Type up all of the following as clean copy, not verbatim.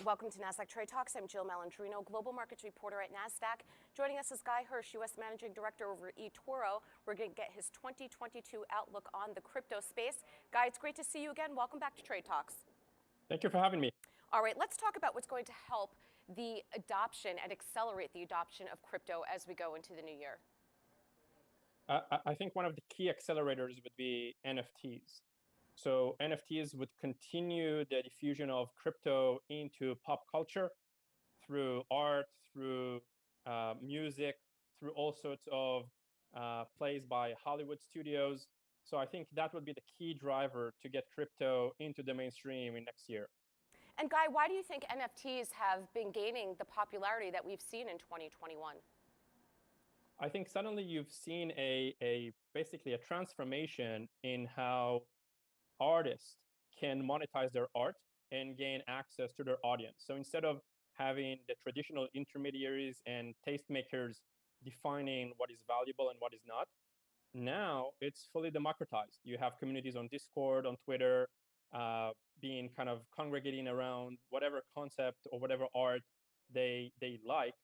Welcome to Nasdaq Trade Talks. I'm Jill Malandrino, global markets reporter at Nasdaq. Joining us is Guy Hirsch, U.S. Managing Director over eToro. We're going to get his 2022 outlook on the crypto space. Guy, it's great to see you again. Welcome back to Trade Talks. Thank you for having me. All right, let's talk about what's going to help the adoption and accelerate the adoption of crypto as we go into the new year. I think one of the key accelerators would be NFTs. So NFTs would continue the diffusion of crypto into pop culture through art, through music, through all sorts of plays by Hollywood studios. So I think that would be the key driver to get crypto into the mainstream in next year. And Guy, why do you think NFTs have been gaining the popularity that we've seen in 2021? I think suddenly you've seen basically a transformation in how artists can monetize their art and gain access to their audience. So instead of having the traditional intermediaries and tastemakers defining what is valuable and what is not, now it's fully democratized. You have communities on Discord, on Twitter, being kind of congregating around whatever concept or whatever art they like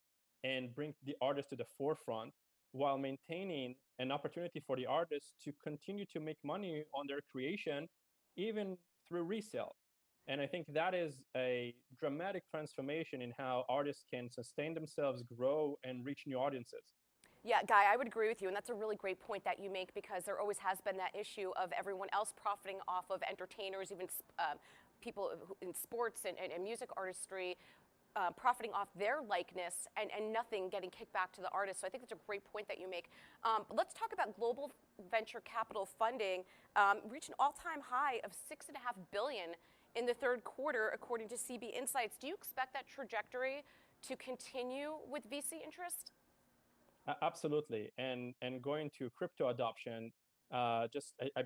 and bring the artist to the forefront while maintaining an opportunity for the artists to continue to make money on their creation, even through resale. And I think that is a dramatic transformation in how artists can sustain themselves, grow, and reach new audiences. Yeah, Guy, I would agree with you, and that's a really great point that you make, because there always has been that issue of everyone else profiting off of entertainers, even people in sports and music artistry, profiting off their likeness and nothing getting kicked back to the artist. So I think that's a great point that you make. But let's talk about global venture capital funding. Reached an all-time high of $6.5 billion in the third quarter, according to CB Insights. Do you expect that trajectory to continue with VC interest? Absolutely. And going to crypto adoption, I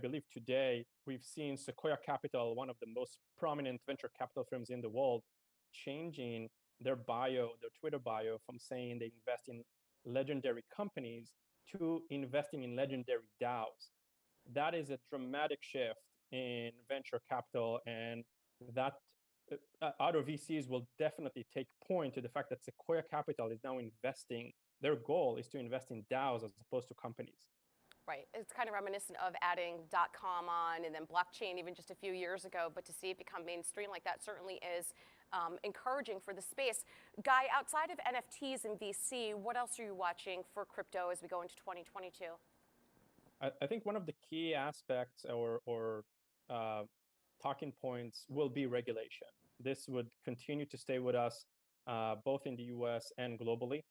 believe today we've seen Sequoia Capital, one of the most prominent venture capital firms in the world, changing their Twitter bio from saying they invest in legendary companies to investing in legendary DAOs. That is a dramatic shift in venture capital, and that other VCs will definitely take point to the fact that Sequoia Capital is now investing. Their goal is to invest in DAOs as opposed to companies. Right. It's kind of reminiscent of adding .com on and then blockchain even just a few years ago, but to see it become mainstream like that certainly is encouraging for the space. Guy, outside of NFTs and VC, what else are you watching for crypto as we go into 2022? I think one of the key aspects or talking points will be regulation. This would continue to stay with us both in the US and globally.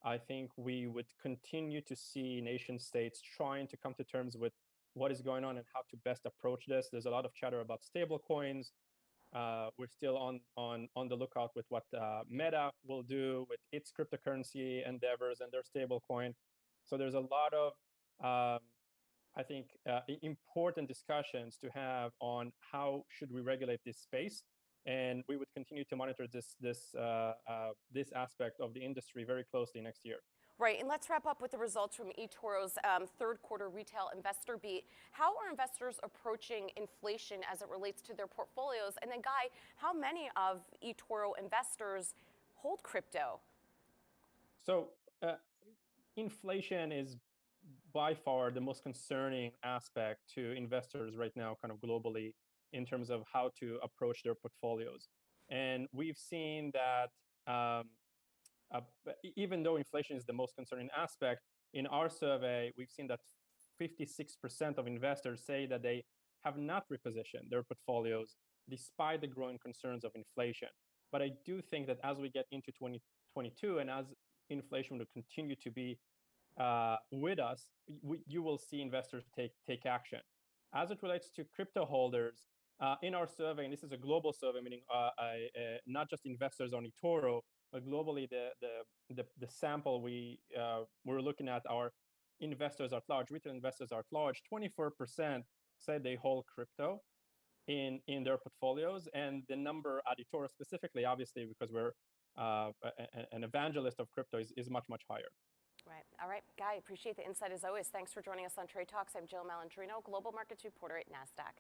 I think we would continue to see nation states trying to come to terms with what is going on and how to best approach this. There's a lot of chatter about stable coins. We're still on the lookout with what Meta will do with its cryptocurrency endeavors and their stable coin. So there's a lot of, I think, important discussions to have on how should we regulate this space. And we would continue to monitor this aspect of the industry very closely next year. Right, and let's wrap up with the results from eToro's third quarter retail investor beat. How are investors approaching inflation as it relates to their portfolios? And then Guy, how many of eToro investors hold crypto? So inflation is by far the most concerning aspect to investors right now, kind of globally, in terms of how to approach their portfolios. And we've seen that even though inflation is the most concerning aspect, in our survey, we've seen that 56% of investors say that they have not repositioned their portfolios despite the growing concerns of inflation. But I do think that as we get into 2022 and as inflation will continue to be with us, you will see investors take action. As it relates to crypto holders, in our survey, and this is a global survey, meaning not just investors on eToro, but globally, the sample we're looking at are investors at large, retail investors at large. 24% said they hold crypto in their portfolios, and the number at eToro specifically, obviously, because we're an evangelist of crypto, is much higher. Right. All right, Guy, appreciate the insight as always. Thanks for joining us on Trade Talks. I'm Jill Malandrino, global markets reporter at Nasdaq.